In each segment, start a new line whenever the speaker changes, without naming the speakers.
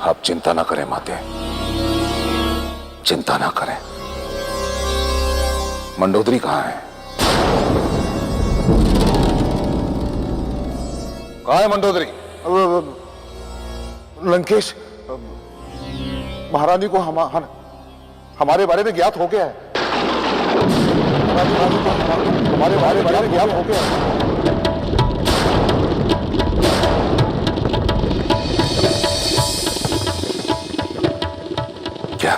आप चिंता ना करें माते, चिंता ना करें। मंडोदरी कहां है? कहां है मंडोदरी?
लंकेश, महारानी को हमारे बारे में ज्ञात हो गया है। महारानी को हमारे बारे में ज्ञात हो गया है।
क्या?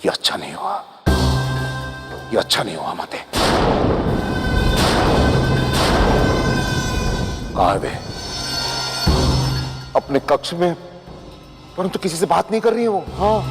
ये अच्छा नहीं हुआ, ये अच्छा नहीं हुआ माते। कहां है वे?
अपने कक्ष में, परंतु किसी से बात नहीं कर रही है वो। हाँ,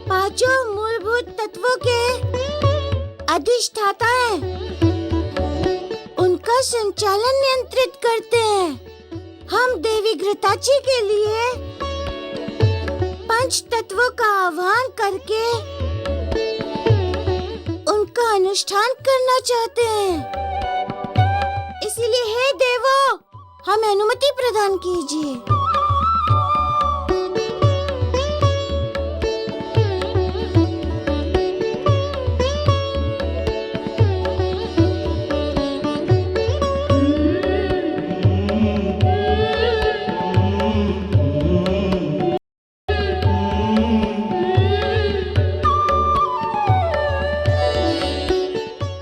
पांचों मूलभूत तत्वों के अधिष्ठाता है, उनका संचालन नियंत्रित करते हैं। हम देवी घृताची के लिए पंच तत्वों का आह्वान करके उनका अनुष्ठान करना चाहते हैं। इसलिए हे देवो, हमें अनुमति प्रदान कीजिए।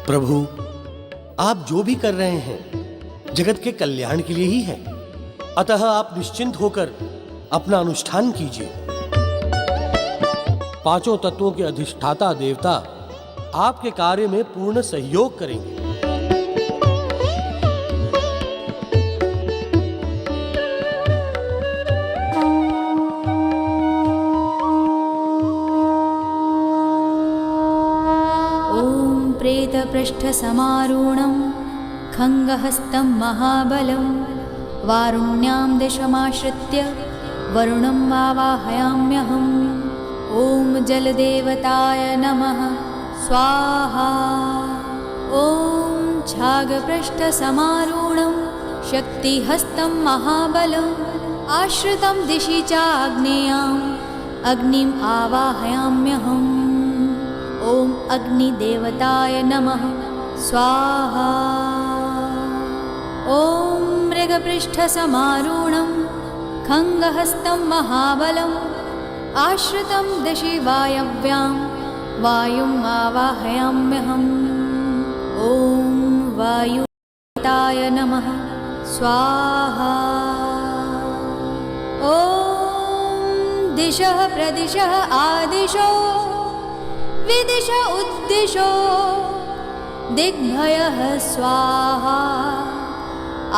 प्रभु, आप जो भी कर रहे हैं जगत के कल्याण के लिए ही है, अतः आप निश्चिंत होकर अपना अनुष्ठान कीजिए। पांचों तत्वों के अधिष्ठाता देवता आपके कार्य में पूर्ण सहयोग करेंगे।
प्रेतपृष्ठसमारूढं खङ्गहस्तं महाबलं वारुण्यां दिशमाश्रित्य वरुणं आवाहयाम्यहम्। ॐ जलदेवताय नमः स्वाहा। ॐ छागपृष्ठसमारूढं शक्तिहस्तं महाबलम् आश्रितं दिशि चाग्नेयाम् अग्निम् आवाहयाम्यहम्। ॐ अग्निदेवताय नमः स्वाहा। ॐ मृगपृष्ठसमारूढं खङ्गहस्तं महाबलम् आश्रितं दिशि वायव्यां वायुम् आवाहयाम्यहम्। ॐ वायुदेवताय नमः स्वाहा। ॐ दिशः प्रदिशः आदिशो विदिश उद्दिशो दिग्भयः स्वाहा।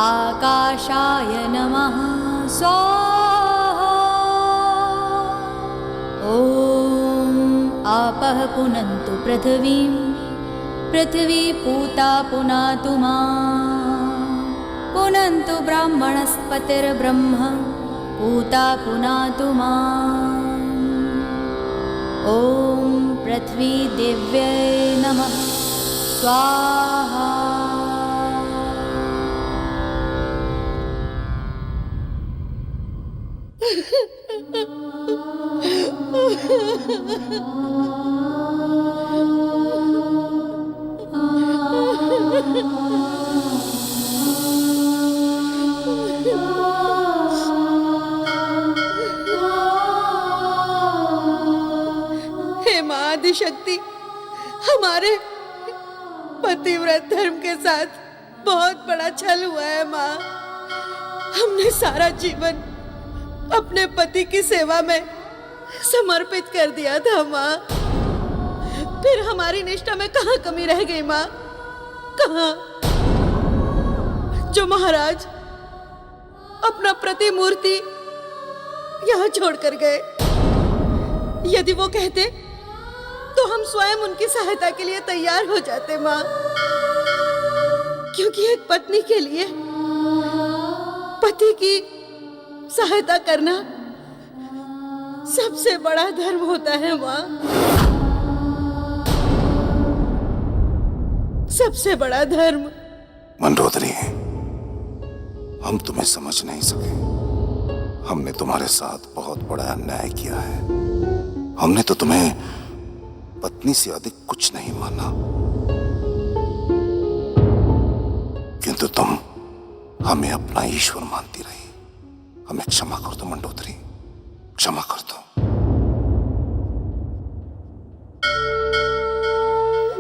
आकाशाय नमः स्वाहा। ॐ आपः पुनन्तु पृथिवीं पृथिवी पूता पुनातु मां। पुनन्तु ब्राह्मणस्पतिर्ब्रह्म पूता पुनातु माम्। ॐ पृथ्वी देव्यै नमः स्वाहा।
हे मां आदिशक्ति, हमारे पतिव्रत धर्म के साथ बहुत बड़ा छल हुआ है मां। हमने सारा जीवन अपने पति की सेवा में समर्पित कर दिया था माँ। फिर हमारी निष्ठा में कहाँ कमी रह गई माँ? कहाँ? जो महाराज अपना प्रतिमूर्ति यहाँ छोड़कर गए, यदि वो कहते तो हम स्वयं उनकी सहायता के लिए तैयार हो जाते माँ। क्योंकि एक पत्नी के लिए पति की सहायता करना सबसे बड़ा धर्म होता है माँ, सबसे बड़ा धर्म।
मंडोदरी, हम तुम्हें समझ नहीं सके। हमने तुम्हारे साथ बहुत बड़ा अन्याय किया है। हमने तो तुम्हें पत्नी से अधिक कुछ नहीं माना, किंतु तुम हमें अपना ईश्वर मानती रही। हमें क्षमा कर दो मंडोदरी, क्षमा कर दो।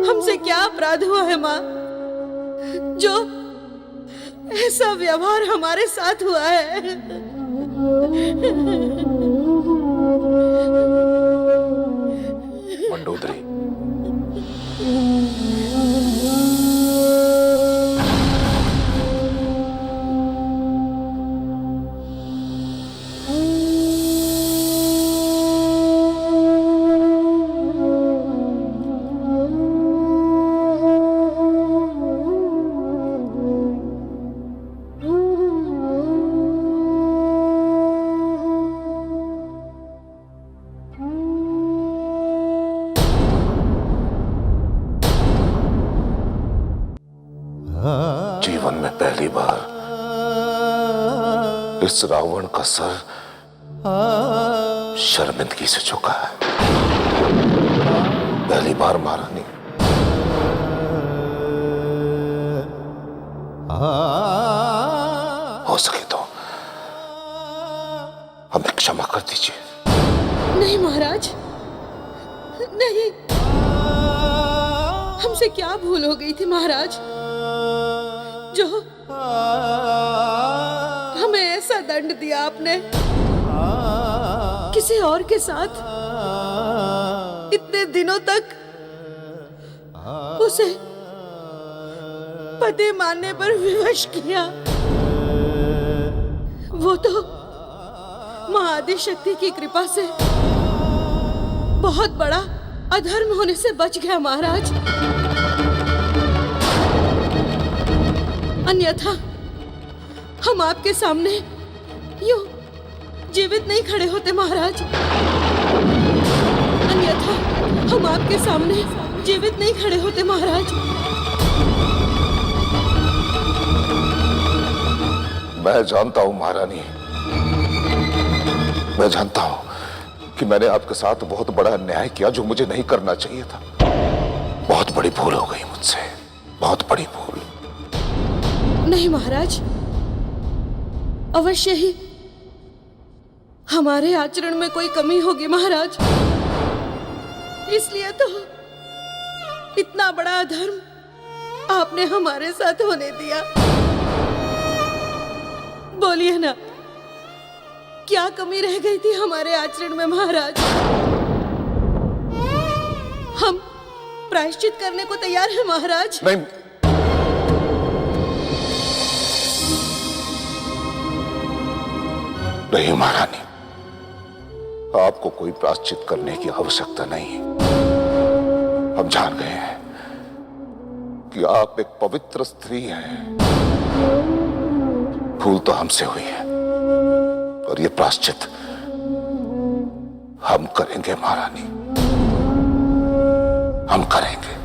हमसे क्या अपराध हुआ है माँ, जो ऐसा व्यवहार हमारे साथ हुआ है?
मंडोदरी, जीवन में पहली बार इस रावण का सर शर्मिंदगी से झुका है। पहली बार महारानी। हो सके तो हमें क्षमा कर दीजिए।
नहीं महाराज, नहीं। हमसे क्या भूल हो गई थी महाराज, जो हमें ऐसा दंड दिया आपने? किसी और के साथ इतने दिनों तक उसे पति मानने पर विवश किया। वो तो महाआदिशक्ति की कृपा से बहुत बड़ा अधर्म होने से बच गया महाराज। अन्यथा हम आपके सामने यूं जीवित नहीं खड़े होते महाराज। अन्यथा हम आपके सामने जीवित नहीं खड़े होते महाराज।
मैं जानता हूं महारानी, मैं जानता हूं कि मैंने आपके साथ बहुत बड़ा अन्याय किया, जो मुझे नहीं करना चाहिए था। बहुत बड़ी भूल हो गई मुझसे, बहुत बड़ी भूल।
नहीं महाराज, अवश्य ही हमारे आचरण में कोई कमी होगी महाराज। इसलिए तो इतना बड़ा अधर्म आपने हमारे साथ होने दिया। बोलिए ना, क्या कमी रह गई थी हमारे आचरण में महाराज? हम प्रायश्चित करने को तैयार हैं महाराज।
नहीं, नहीं महारानी, आपको कोई प्रायश्चित करने की आवश्यकता नहीं। हम जान गए हैं कि आप एक पवित्र स्त्री हैं। भूल तो हमसे हुई है, और ये प्रायश्चित हम करेंगे महारानी, हम करेंगे।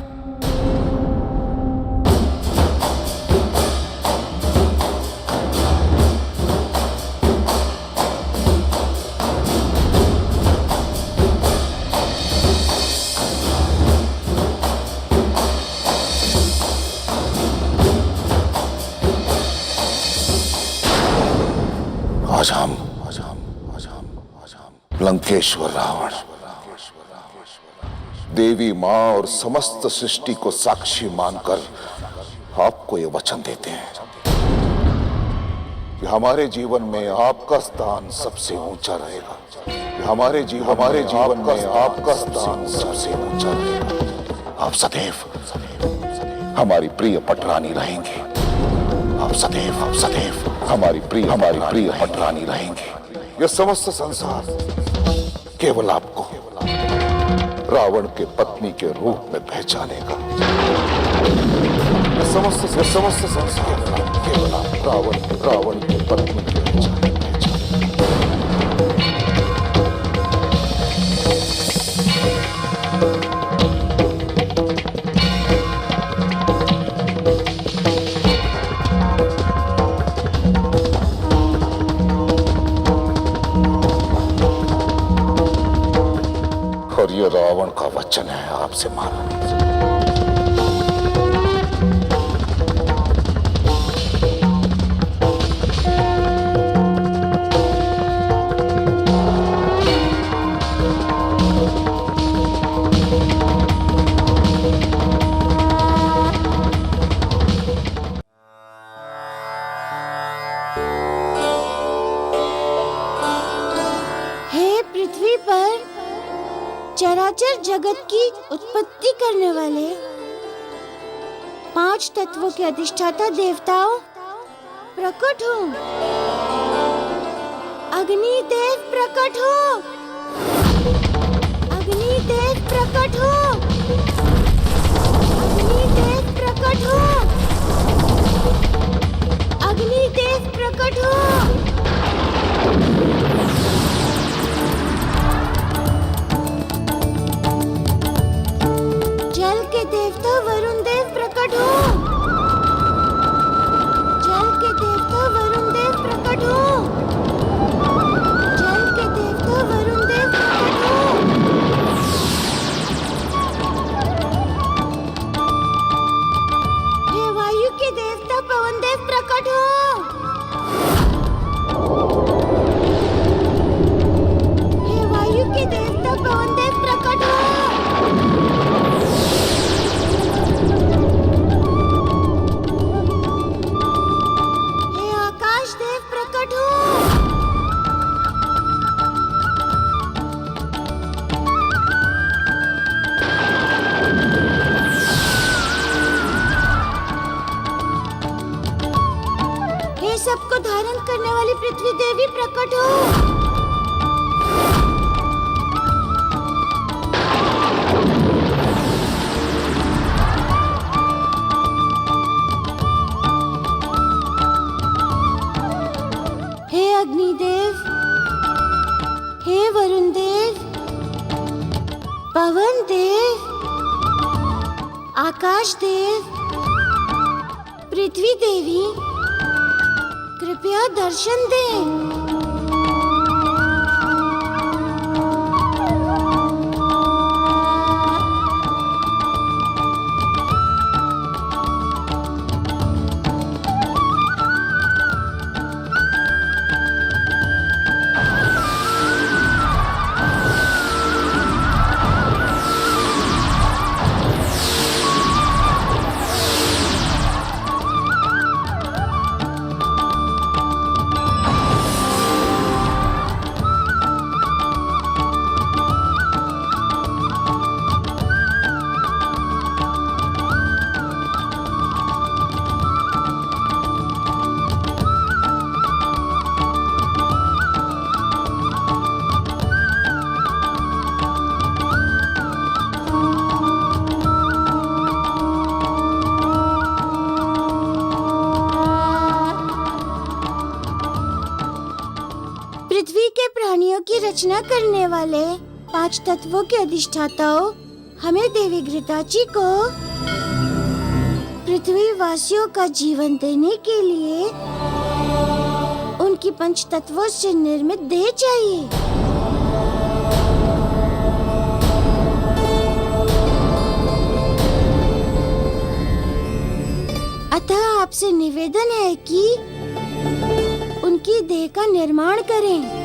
आज हम लंकेश्वर रावण, देवी मां और समस्त सृष्टि को साक्षी मानकर आपको ये वचन देते हैं कि हमारे जीवन में आपका स्थान सबसे ऊंचा रहेगा, कि
हमारे जीवन में आपका स्थान सबसे ऊंचा रहेगा। आप सदैव हमारी प्रिय पटरानी रहेंगे। आप सदैव हमारी प्रिय पटरानी रहेंगे। यह समस्त संसार केवल आपको रावण के पत्नी के रूप में पहचानेगा। यह समस्त संसार केवल आप रावण के पत्नी के पहचानेगा। और ये रावण का वचन है आपसे महारानी।
हे पृथ्वी पर चराचर जगत की उत्पत्ति करने वाले 5 तत्वों के अधिष्ठाता देवताओं, प्रकट हो। अग्निदेव प्रकट हो। अग्निदेव प्रकट हो। अग्निदेव प्रकट हो। अग्निदेव प्रकट हो। जल के देवता वरुण देव प्रकट हो। जल के देवता वरुण देव प्रकट हो। जल के देवता वरुण देव प्रकट हो। हे वायु के देवता पवन देव प्रकट हो। हे वायु के देवता पवन देव प्रकट हो। प्रकट हो। हे सबको धारण करने वाली पृथ्वी देवी प्रकट हो। हे अग्निदेव, हे वरुण देव, पवन देव, आकाश देव, पृथ्वी देवी, कृपया दर्शन दें। पृथ्वी के प्राणियों की रचना करने वाले 5 तत्वों के अधिष्ठाताओं, हमें देवी घृताची को पृथ्वी वासियों का जीवन देने के लिए उनकी 5 तत्वों से निर्मित देह चाहिए। अतः आपसे निवेदन है कि उनकी देह का निर्माण करें।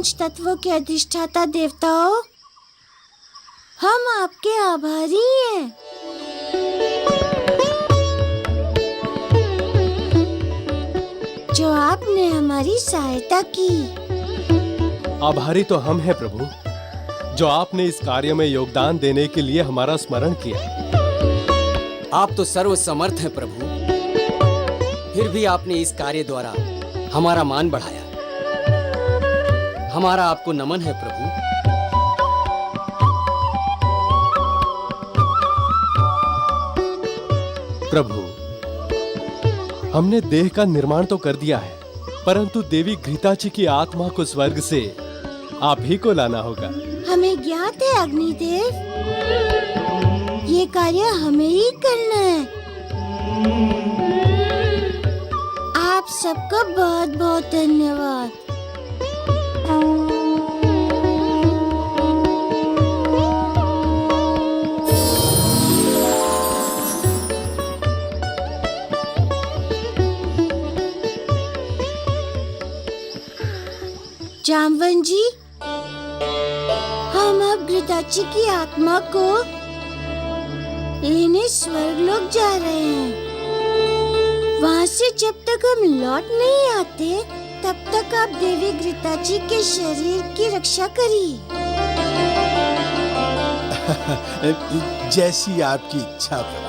पांच तत्वों के अधिष्ठाता देवताओं, हम आपके आभारी हैं। जो आपने हमारी सहायता की।
आभारी तो हम हैं प्रभु, जो आपने इस कार्य में योगदान देने के लिए हमारा स्मरण किया।
आप तो सर्व समर्थ हैं प्रभु, फिर भी आपने इस कार्य द्वारा हमारा मान बढ़ाया। हमारा आपको नमन है प्रभु।
प्रभु, हमने देह का निर्माण तो कर दिया है, परंतु देवी घृताची की आत्मा को स्वर्ग से आप ही को लाना होगा।
हमें ज्ञात है अग्निदेव, ये कार्य हमें ही करना है। आप सबका बहुत बहुत धन्यवाद। जामवन जी, हम अब घृताची की आत्मा को लेने स्वर्गलोक जा रहे हैं। वहाँ से जब तक हम लौट नहीं आते, तब तक आप देवी घृताची के शरीर की रक्षा करिए।
जैसी आपकी इच्छा प्रभु।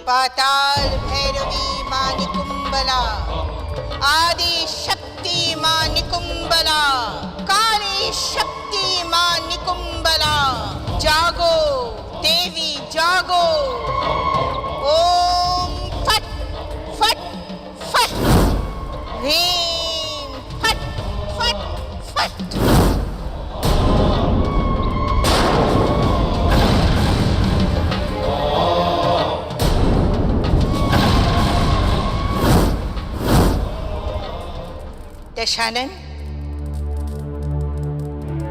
पाताल भैरवी माँ निकुंबला, आदि शक्ति माँ निकुंबला, काली शक्ति माँ निकुंबला, जागो देवी जागो। ओम फट फट फट, ह्रीं फट फट फट। दशानन,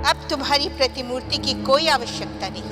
अब तुम्हारी प्रतिमूर्ति की कोई आवश्यकता नहीं।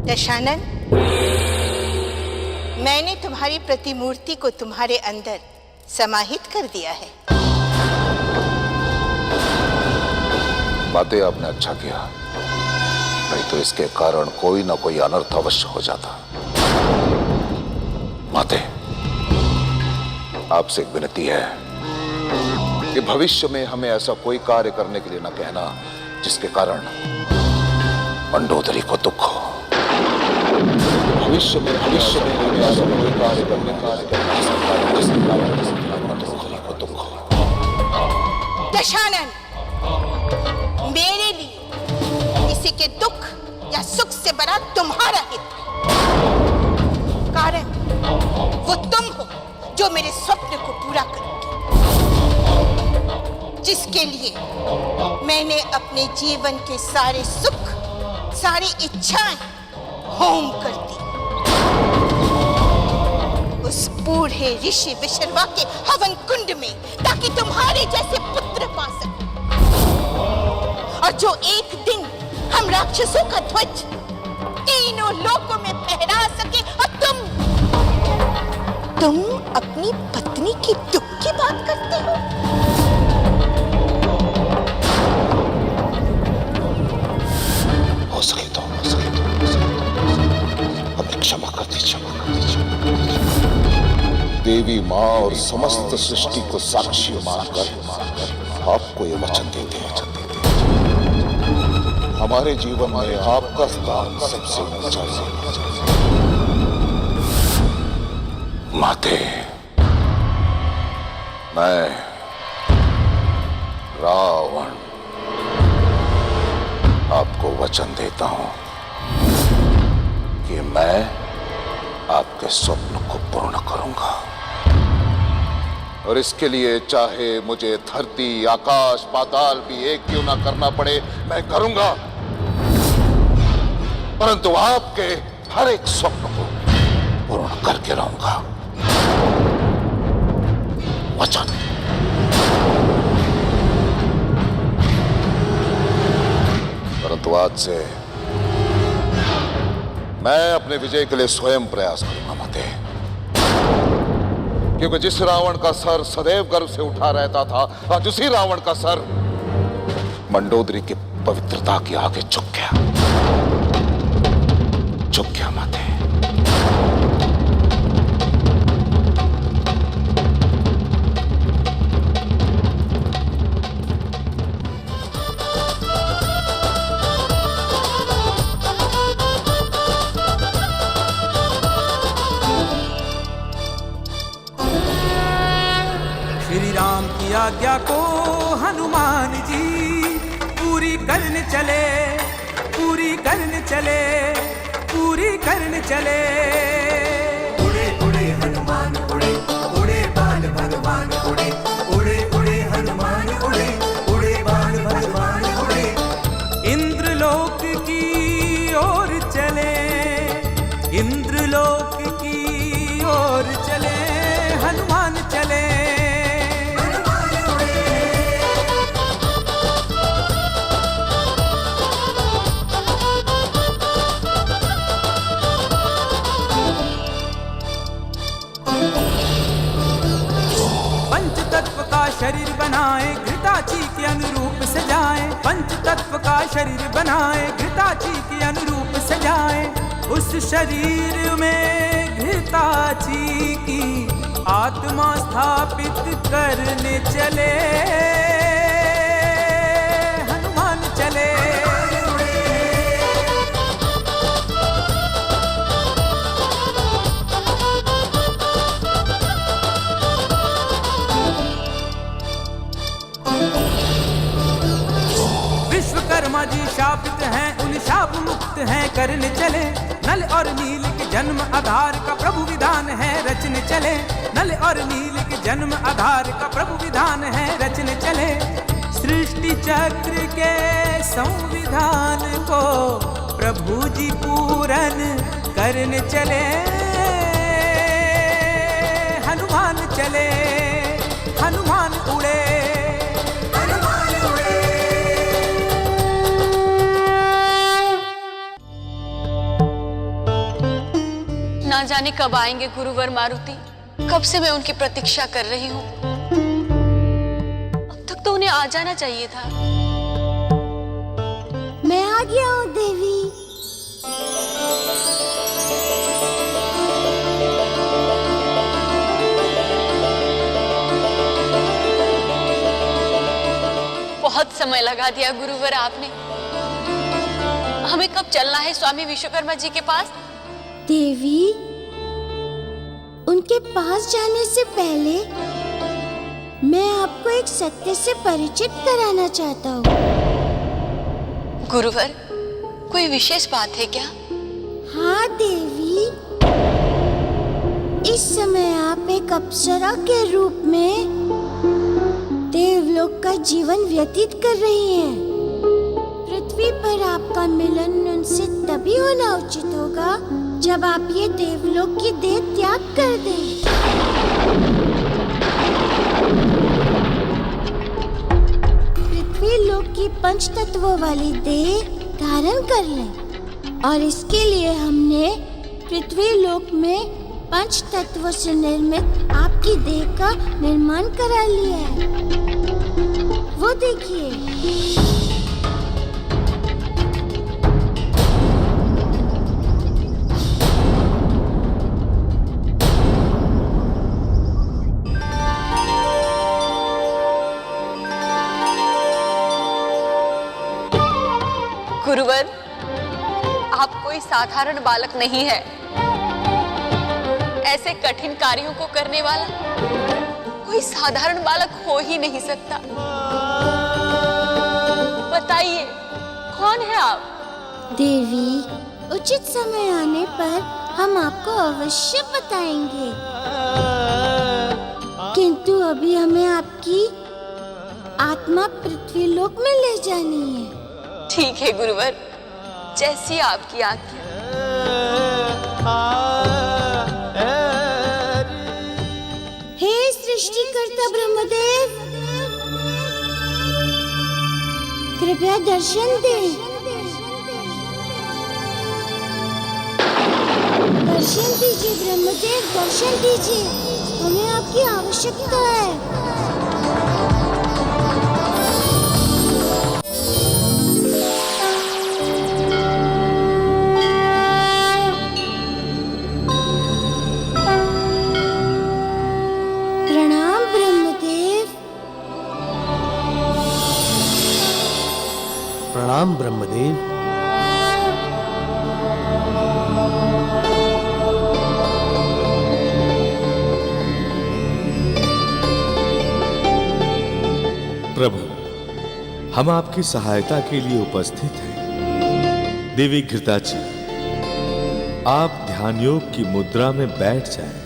दशानन, मैंने तुम्हारी प्रतिमूर्ति को तुम्हारे अंदर समाहित कर दिया है।
बातें आपने अच्छा किया, नहीं तो इसके कारण कोई ना कोई अनर्थ अवश्य हो जाता। माते, आपसे एक विनती है कि भविष्य में हमें ऐसा कोई कार्य करने के लिए न कहना जिसके कारण मंडोदरी को दुख हो। भविष्य में हमें ऐसा कोई कार्य करने जिसके कारण मंडोदरी को दुख हो।
दशानन, मेरे लिए किसी के दुख या सुख से बड़ा तुम्हारा हित है। कारण वो तुम हो जो मेरे स्वप्न को पूरा करोगे, जिसके लिए मैंने अपने जीवन के सारे सुख, सारी इच्छाएं होम कर दी। उस बूढ़े ऋषि विशर्वा के हवन कुंड में, ताकि तुम्हारे जैसे पुत्र पा सके, और जो एक दिन हम राक्षसों का ध्वज तीनों लोकों में फहरा सके। और तुम अपनी पत्नी की दुख की बात करते हो।
देवी माँ और समस्त सृष्टि को साक्षी मानकर आपको ये वचन देते हैं, हमारे जीवन में आपका स्थान सबसे ऊंचा है। माते, मैं रावण आपको वचन देता हूं कि मैं आपके स्वप्न को पूर्ण करूंगा, और इसके लिए चाहे मुझे धरती आकाश पाताल भी एक क्यों ना करना पड़े, मैं करूंगा। परंतु आपके हर एक स्वप्न को पूर्ण करके रहूंगा। वचन। परंतु आज से मैं अपने विजय के लिए स्वयं प्रयास करूंगा माते, क्योंकि जिस रावण का सर सदैव गर्व से उठा रहता था, आज उसी रावण का सर मंडोदरी की पवित्रता के आगे झुक गया माते।
श्री राम की आज्ञा को हनुमान जी पूरी करने चले, पूरी करने चले, पूरी करने चले। उड़े उड़े हनुमान उड़े, उड़े बाल भगवान उड़े, उड़े उड़े हनुमान उड़े, उड़े बाल भगवान उड़े। इंद्रलोक की ओर चले, इंद्रलोक की ओर चले, हनुमान चले। शरीर बनाए घृताची के अनुरूप सजाए, पंच तत्व का शरीर बनाए घृताची के अनुरूप सजाए। उस शरीर में घृताची की आत्मा स्थापित करने चले, हनुमान चले। विश्वकर्मा जी शापित हैं, उन शाप मुक्त हैं करने चले। नल और नील के जन्म आधार का प्रभु विधान है रचने चले, नल और नील के जन्म आधार का प्रभु विधान है रचने चले। सृष्टि चक्र के संविधान को प्रभु जी पूर्ण करने चले, हनुमान चले, हनुमान उड़े।
ना जाने कब आएंगे गुरुवर मारुति, कब से मैं उनकी प्रतीक्षा कर रही हूँ। अब तक तो उन्हें आ जाना चाहिए था।
मैं आ गया हूँ देवी।
बहुत समय लगा दिया गुरुवर आपने। हमें कब चलना है स्वामी विश्वकर्मा जी के पास?
देवी, उनके पास जाने से पहले मैं आपको एक सत्य से परिचित कराना चाहता हूँ।
गुरुवर, कोई विशेष बात है क्या?
हाँ देवी, इस समय आप एक अप्सरा के रूप में देवलोक का जीवन व्यतीत कर रही हैं। पृथ्वी पर आपका मिलन उनसे तभी होना उचित होगा जब आप ये देवलोक की देह त्याग कर दें। पृथ्वी लोक की पंच तत्वों वाली देह धारण कर लें, और इसके लिए हमने पृथ्वी लोक में पंच तत्वों से निर्मित आपकी देह का निर्माण करा लिया है। वो देखिए।
साधारण बालक नहीं है। ऐसे कठिन कार्यों को करने वाला कोई साधारण बालक हो ही नहीं सकता। बताइए, कौन है आप?
देवी, उचित समय आने पर हम आपको अवश्य बताएंगे, किंतु अभी हमें आपकी आत्मा पृथ्वी लोक में ले जानी है।
ठीक है गुरुवर, जैसी आपकी आज्ञा।
हे सृष्टिकर्ता ब्रह्मदेव, कृपया दर्शन दें। दर्शन दीजिए ब्रह्मदेव, दर्शन दीजिए, हमें आपकी आवश्यकता है। प्रणाम ब्रह्मदेव।
प्रणाम ब्रह्मदेव।
प्रभु, हम आपकी सहायता के लिए उपस्थित हैं। देवी घृताची, आप ध्यान योग की मुद्रा में बैठ जाएं।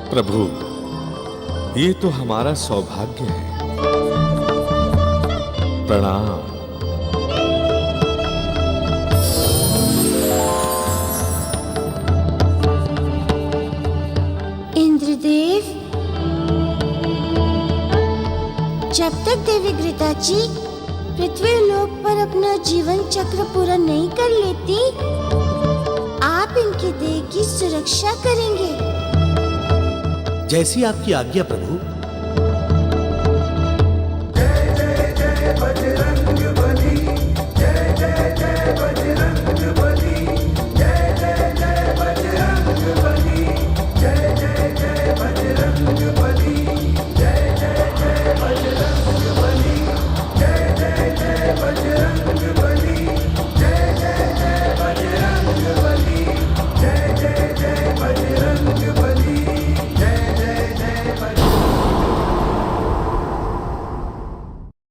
प्रभु, ये तो हमारा सौभाग्य है। प्रणाम।
इंद्रदेव, जब तक देवी घृताची पृथ्वी लोक पर अपना जीवन चक्र पूरा नहीं कर लेती, आप इनकी देह की सुरक्षा करेंगे।
जैसी आपकी आज्ञा प्रभु।